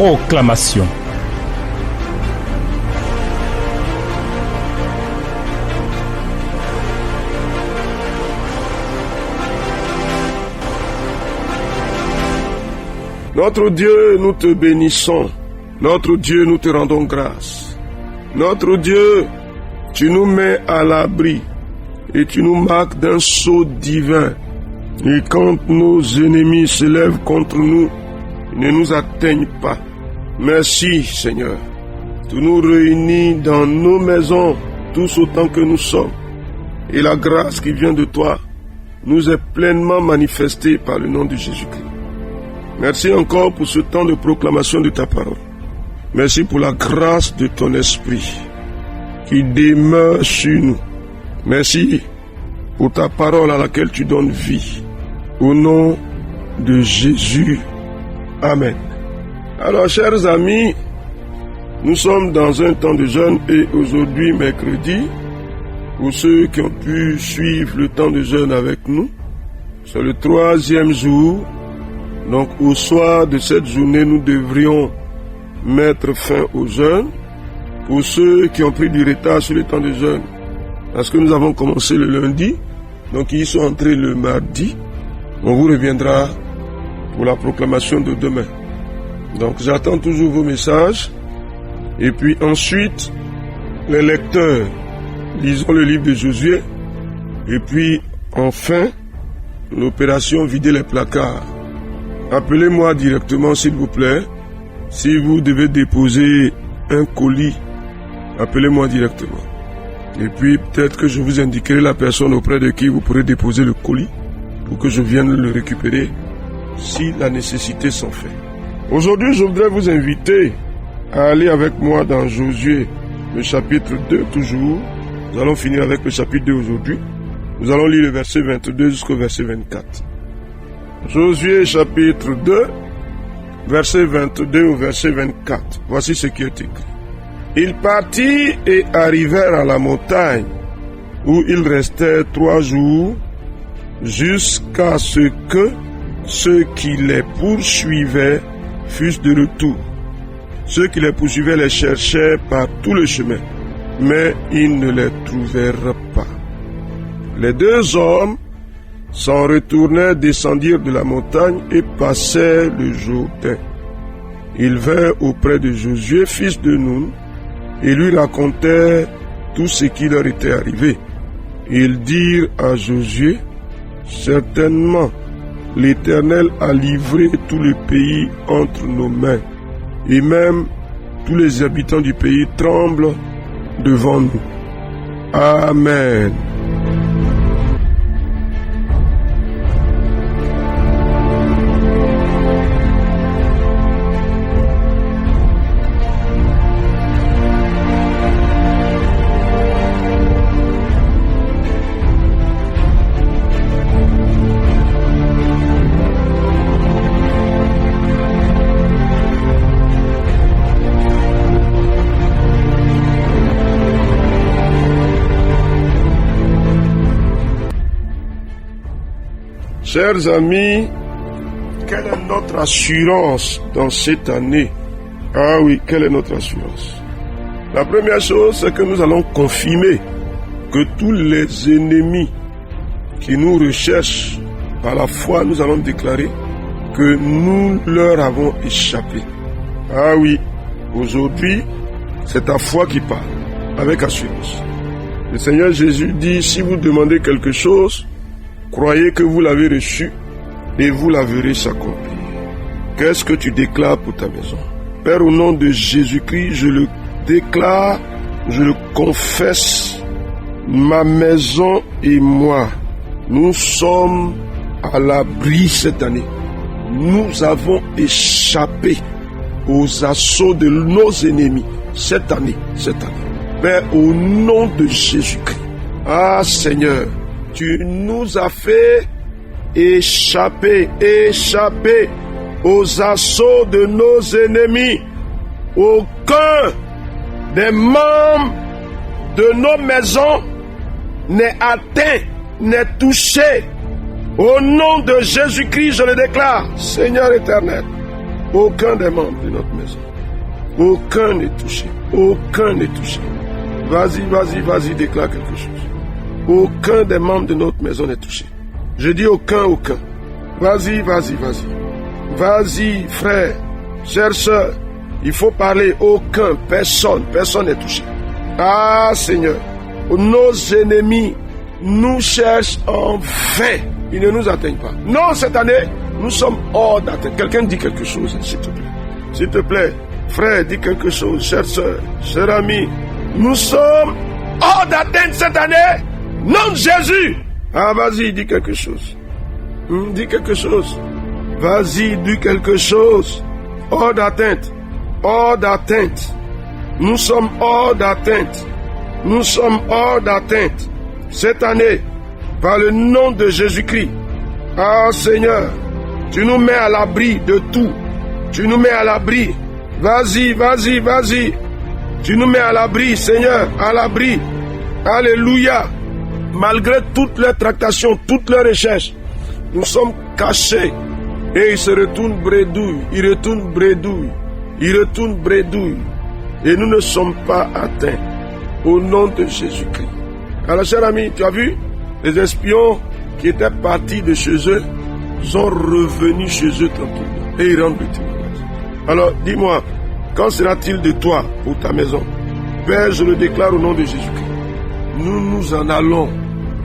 Proclamation. Notre Dieu, nous te bénissons. Notre Dieu, nous te rendons grâce. Notre Dieu, tu nous mets à l'abri et tu nous marques d'un sceau divin. Et quand nos ennemis se lèvent contre nous, ils ne nous atteignent pas. Merci Seigneur. Tu nous réunis dans nos maisons, tous autant que nous sommes. Et la grâce qui vient de toi nous est pleinement manifestée par le nom de Jésus-Christ. Merci encore pour ce temps de proclamation de ta parole. Merci pour la grâce de ton esprit qui demeure sur nous. Merci pour ta parole à laquelle tu donnes vie. Au nom de Jésus. Amen. Alors, chers amis, nous sommes dans un temps de jeûne et aujourd'hui, mercredi, pour ceux qui ont pu suivre le temps de jeûne avec nous, c'est le 3e jour. Donc, au soir de cette journée, nous devrions mettre fin au jeûne. Pour ceux qui ont pris du retard sur le temps de jeûne, parce que nous avons commencé le lundi, donc ils sont entrés le mardi, on vous reviendra pour la proclamation de demain. Donc, j'attends toujours vos messages. Et puis ensuite, les lecteurs, lisons le livre de Josué. Et puis, enfin, l'opération vider les placards. Appelez-moi directement, s'il vous plaît. Si vous devez déposer un colis, appelez-moi directement. Et puis, peut-être que je vous indiquerai la personne auprès de qui vous pourrez déposer le colis pour que je vienne le récupérer si la nécessité s'en fait. Aujourd'hui, je voudrais vous inviter à aller avec moi dans Josué, le chapitre 2 toujours. Nous allons finir avec le chapitre 2 aujourd'hui. Nous allons lire le verset 22 jusqu'au verset 24. Josué chapitre 2, verset 22 au verset 24. Voici ce qui est écrit. Ils partirent et arrivèrent à la montagne où ils restèrent 3 jours jusqu'à ce que ceux qui les poursuivaient fussent de retour. Ceux qui les poursuivaient les cherchèrent par tout le chemin, mais ils ne les trouvèrent pas. Les 2 hommes s'en retournèrent, descendirent de la montagne et passèrent le Jourdain. Ils vinrent auprès de Josué, fils de Nun, et lui racontèrent tout ce qui leur était arrivé. Ils dirent à Josué, « Certainement, l'Éternel a livré tout le pays entre nos mains, et même tous les habitants du pays tremblent devant nous. » Amen. Chers amis, quelle est notre assurance dans cette année? Ah oui, quelle est notre assurance? La première chose, c'est que nous allons confirmer que tous les ennemis qui nous recherchent, par la foi, nous allons déclarer que nous leur avons échappé. Ah oui, aujourd'hui, c'est ta foi qui parle, avec assurance. Le Seigneur Jésus dit, si vous demandez quelque chose, croyez que vous l'avez reçu et vous la verrez s'accomplir. Qu'est-ce que tu déclares pour ta maison? Père, au nom de Jésus-Christ, je le déclare, je le confesse, ma maison et moi, nous sommes à l'abri cette année. Nous avons échappé aux assauts de nos ennemis cette année. Père, au nom de Jésus-Christ. Ah Seigneur, tu nous as fait échapper aux assauts de nos ennemis. Aucun des membres de nos maisons n'est atteint, n'est touché. Au nom de Jésus-Christ, je le déclare, Seigneur éternel, Aucun des membres de notre maison. Aucun n'est touché. Aucun n'est touché. Vas-y, déclare quelque chose. Aucun des membres de notre maison n'est touché. Je dis aucun. Vas-y. Vas-y, frère, chère sœur. Il faut parler. Aucun, personne n'est touché. Ah, Seigneur, nos ennemis nous cherchent en vain. Ils ne nous atteignent pas. Non, cette année, nous sommes hors d'atteinte. Quelqu'un dit quelque chose, s'il te plaît. S'il te plaît, frère, dis quelque chose. Chère sœur, cher ami, nous sommes hors d'atteinte cette année. Nom de Jésus. Ah, vas-y, dis quelque chose. Dis quelque chose. Vas-y, dis quelque chose. Hors d'atteinte. Hors d'atteinte. Nous sommes hors d'atteinte. Nous sommes hors d'atteinte. Cette année, par le nom de Jésus-Christ. Ah, Seigneur, tu nous mets à l'abri de tout. Tu nous mets à l'abri. Vas-y. Tu nous mets à l'abri, Seigneur, à l'abri. Alléluia. Malgré toutes leurs tractations, toutes leurs recherches, nous sommes cachés. Et ils se retournent bredouille. Ils retournent bredouille. Et nous ne sommes pas atteints. Au nom de Jésus-Christ. Alors, cher ami, tu as vu? Les espions qui étaient partis de chez eux sont revenus chez eux tranquillement. Et ils rendent le témoignage. Alors, dis-moi, qu'en sera-t-il de toi pour ta maison? Père, je le déclare au nom de Jésus-Christ. Nous nous en allons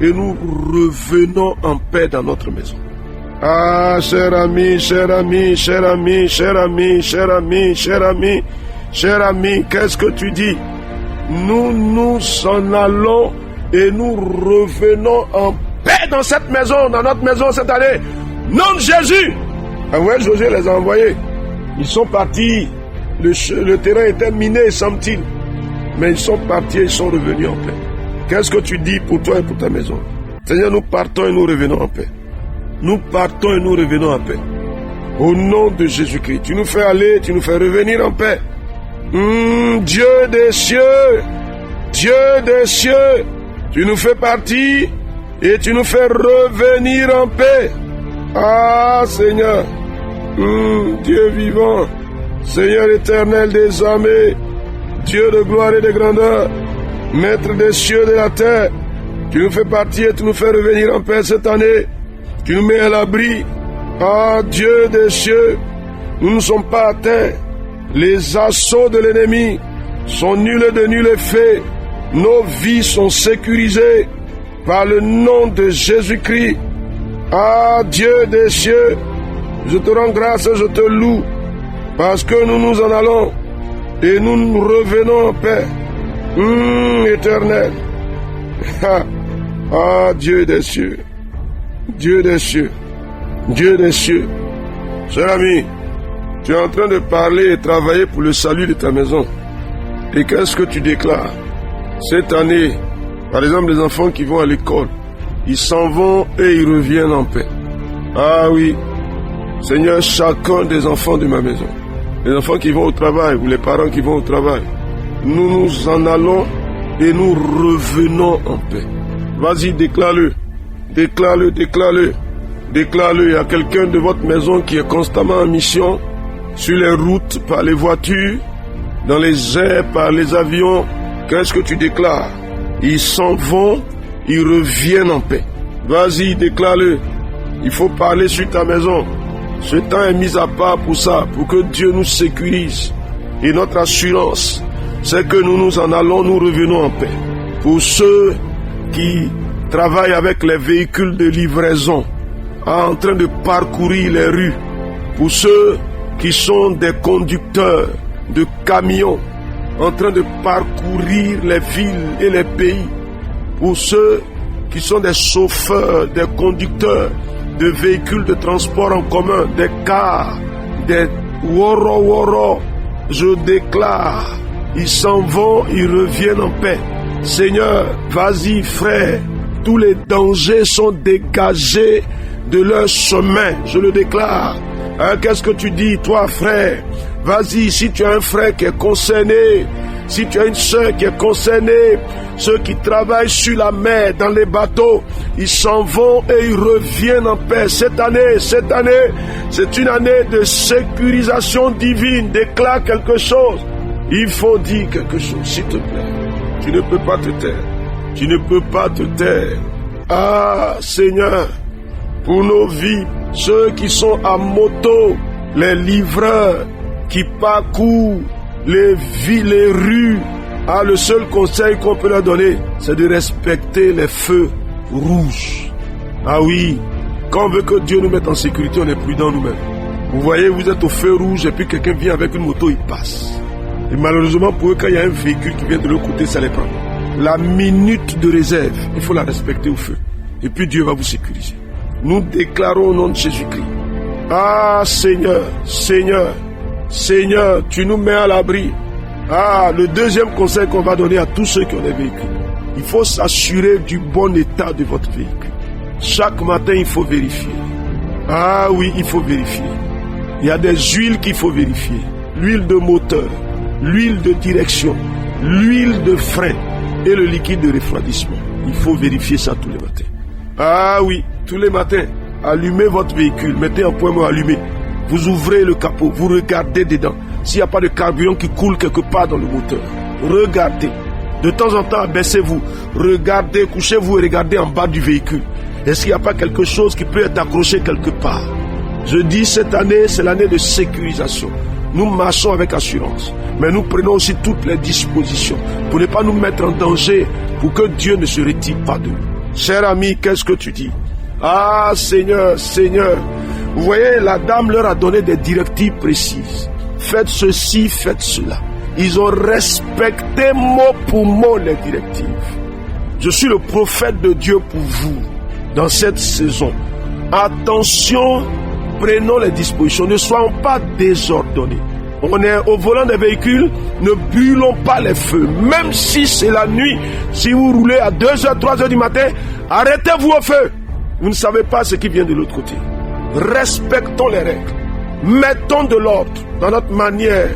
et nous revenons en paix dans notre maison. Ah, cher ami, qu'est-ce que tu dis? Nous nous en allons et nous revenons en paix dans cette maison, dans notre maison cette année. Nom de Jésus. Ah ouais, Josué les a envoyés. Ils sont partis. Le terrain était miné, semble-t-il. Mais ils sont partis et ils sont revenus en paix. Qu'est-ce que tu dis pour toi et pour ta maison? Seigneur, nous partons et nous revenons en paix. Nous partons et nous revenons en paix. Au nom de Jésus-Christ. Tu nous fais aller, tu nous fais revenir en paix. Dieu des cieux, tu nous fais partir et tu nous fais revenir en paix. Ah, Seigneur, Dieu vivant, Seigneur éternel des armées, Dieu de gloire et de grandeur, Maître des cieux et de la terre, tu nous fais partir et tu nous fais revenir en paix cette année. Tu nous mets à l'abri. Ah, Dieu des cieux, nous ne sommes pas atteints. Les assauts de l'ennemi sont nuls de nul effet. Nos vies sont sécurisées par le nom de Jésus-Christ. Ah, Dieu des cieux, je te rends grâce et je te loue parce que nous nous en allons et nous nous revenons en paix. Éternel. Ah, Dieu des cieux. Cher ami, tu es en train de parler et travailler pour le salut de ta maison. Et qu'est-ce que tu déclares? Cette année, par exemple, les enfants qui vont à l'école, ils s'en vont et ils reviennent en paix. Ah oui, Seigneur, chacun des enfants de ma maison, les enfants qui vont au travail ou les parents qui vont au travail, nous nous en allons et nous revenons en paix. Vas-y, déclare-le. Déclare-le. Déclare-le. Il y a quelqu'un de votre maison qui est constamment en mission, sur les routes, par les voitures, dans les airs, par les avions. Qu'est-ce que tu déclares? Ils s'en vont, ils reviennent en paix. Vas-y, déclare-le. Il faut parler sur ta maison. Ce temps est mis à part pour ça, pour que Dieu nous sécurise. Et notre assurance, c'est que nous nous en allons, nous revenons en paix. Pour ceux qui travaillent avec les véhicules de livraison, en train de parcourir les rues, pour ceux qui sont des conducteurs de camions, en train de parcourir les villes et les pays, pour ceux qui sont des chauffeurs, des conducteurs de véhicules de transport en commun, des cars, des woro, je déclare, ils s'en vont, ils reviennent en paix. Seigneur, vas-y frère, tous les dangers sont dégagés de leur chemin, je le déclare. Qu'est-ce que tu dis, toi frère? Vas-y, si tu as un frère qui est concerné Si tu as une sœur qui est concernée, ceux qui travaillent sur la mer, dans les bateaux, ils s'en vont et ils reviennent en paix. Cette année, c'est une année de sécurisation divine. Déclare quelque chose. Il faut dire quelque chose, s'il te plaît. Tu ne peux pas te taire. Tu ne peux pas te taire. Ah, Seigneur, pour nos vies, ceux qui sont à moto, les livreurs qui parcourent les villes, les rues, le seul conseil qu'on peut leur donner, c'est de respecter les feux rouges. Ah oui, quand on veut que Dieu nous mette en sécurité, on est prudent nous-mêmes. Vous voyez, vous êtes au feu rouge et puis quelqu'un vient avec une moto, il passe. Et malheureusement pour eux, quand il y a un véhicule qui vient de l'autre côté, ça les prend. La minute de réserve, il faut la respecter au feu. Et puis Dieu va vous sécuriser. Nous déclarons au nom de Jésus-Christ. Ah Seigneur, Seigneur, Seigneur, tu nous mets à l'abri. Ah, le deuxième conseil qu'on va donner à tous ceux qui ont des véhicules. Il faut s'assurer du bon état de votre véhicule. Chaque matin, il faut vérifier. Ah oui, il faut vérifier. Il y a des huiles qu'il faut vérifier. L'huile de moteur, l'huile de direction, l'huile de frein et le liquide de refroidissement. Il faut vérifier ça tous les matins. Ah oui, tous les matins, allumez votre véhicule, mettez un point mot allumé. Vous ouvrez le capot, vous regardez dedans. S'il n'y a pas de carburant qui coule quelque part dans le moteur, regardez. De temps en temps, abaissez-vous, regardez, couchez-vous et regardez en bas du véhicule. Est-ce qu'il n'y a pas quelque chose qui peut être accroché quelque part? Je dis cette année, c'est l'année de sécurisation. Nous marchons avec assurance, mais nous prenons aussi toutes les dispositions pour ne pas nous mettre en danger, pour que Dieu ne se retire pas de nous. Cher ami, qu'est-ce que tu dis? Ah Seigneur, Seigneur, vous voyez, la dame leur a donné des directives précises. Faites ceci, faites cela. Ils ont respecté mot pour mot les directives. Je suis le prophète de Dieu pour vous dans cette saison. Attention, prenons les dispositions, ne soyons pas désordonnés. On est au volant des véhicules, ne brûlons pas les feux. Même si c'est la nuit, si vous roulez à 2h, 3h du matin, arrêtez-vous au feu. Vous ne savez pas ce qui vient de l'autre côté. Respectons les règles. Mettons de l'ordre dans notre manière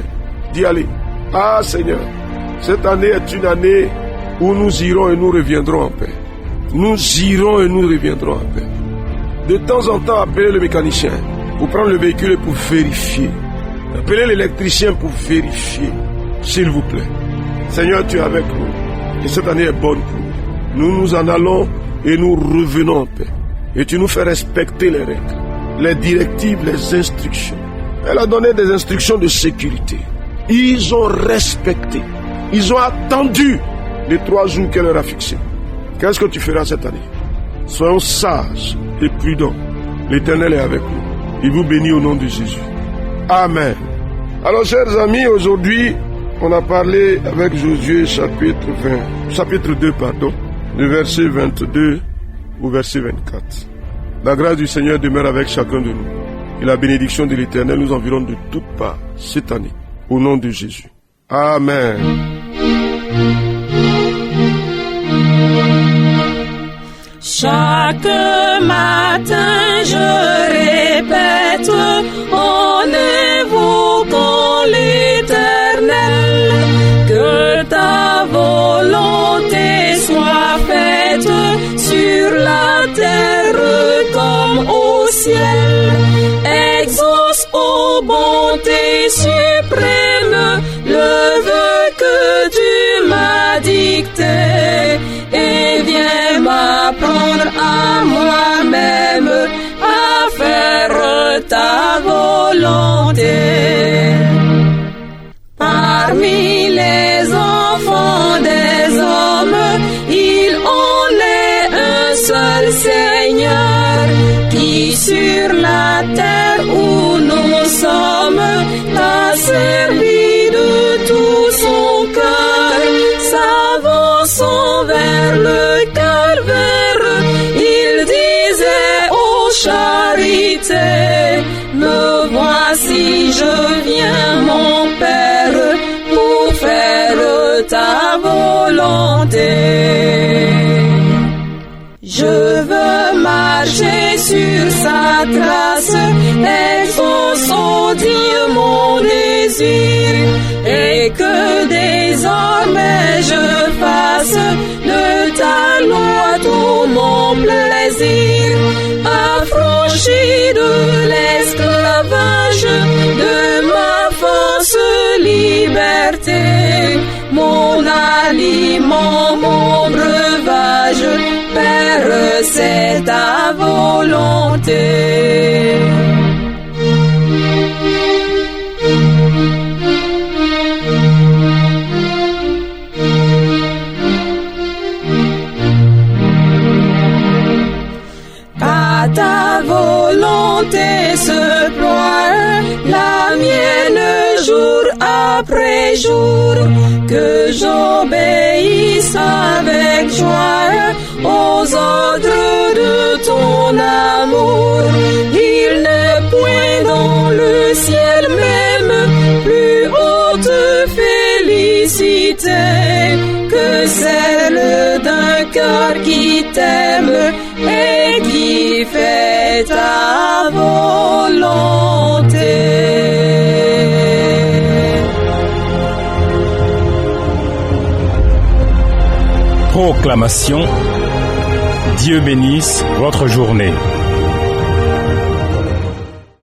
d'y aller. Ah Seigneur, cette année est une année où nous irons et nous reviendrons en paix. Nous irons et nous reviendrons en paix. De temps en temps, appelez le mécanicien pour prendre le véhicule et pour vérifier. Appelez l'électricien pour vérifier, s'il vous plaît. Seigneur, tu es avec nous. Et cette année est bonne pour nous. Nous nous en allons et nous revenons en paix. Et tu nous fais respecter les règles, les directives, les instructions. Elle a donné des instructions de sécurité. Ils ont respecté. Ils ont attendu les 3 jours qu'elle leur a fixés. Qu'est-ce que tu feras cette année? Soyons sages et prudents. L'Éternel est avec nous. Il vous bénit au nom de Jésus. Amen. Alors, chers amis, aujourd'hui, on a parlé avec Josué chapitre 2, de verset 22 au verset 24. La grâce du Seigneur demeure avec chacun de nous. Et la bénédiction de l'Éternel nous environne de toutes parts cette année. Au nom de Jésus. Amen. Chaque matin je répète en évoquant l'Éternel, que ta volonté soit faite sur la terre comme au ciel. Exauce, ô bonté suprême, le vœu que tu m'as dicté, et viens m'apprendre à moi-même à faire ta volonté. Parmi les enfants des hommes, il en est un seul Seigneur, qui sur la terre où nous sommes t'a servi de tout son cœur. S'avançant vers le calvaire, il disait aux charités, me voici, je viens mon Père, pour faire ta volonté. Je veux marcher sur sa trace, exauce, ô Dieu, mon désir, et que des hommes affranchie de l'esclavage de ma fausse liberté. Mon aliment, mon breuvage, Père, c'est ta volonté. Ta volonté se ploie, la mienne jour après jour, que j'obéisse avec joie aux ordres de ton amour. Il n'est point dans le ciel même plus haute félicité que celle d'un cœur qui t'aime et qui fait ta volonté. Proclamation. Dieu bénisse votre journée.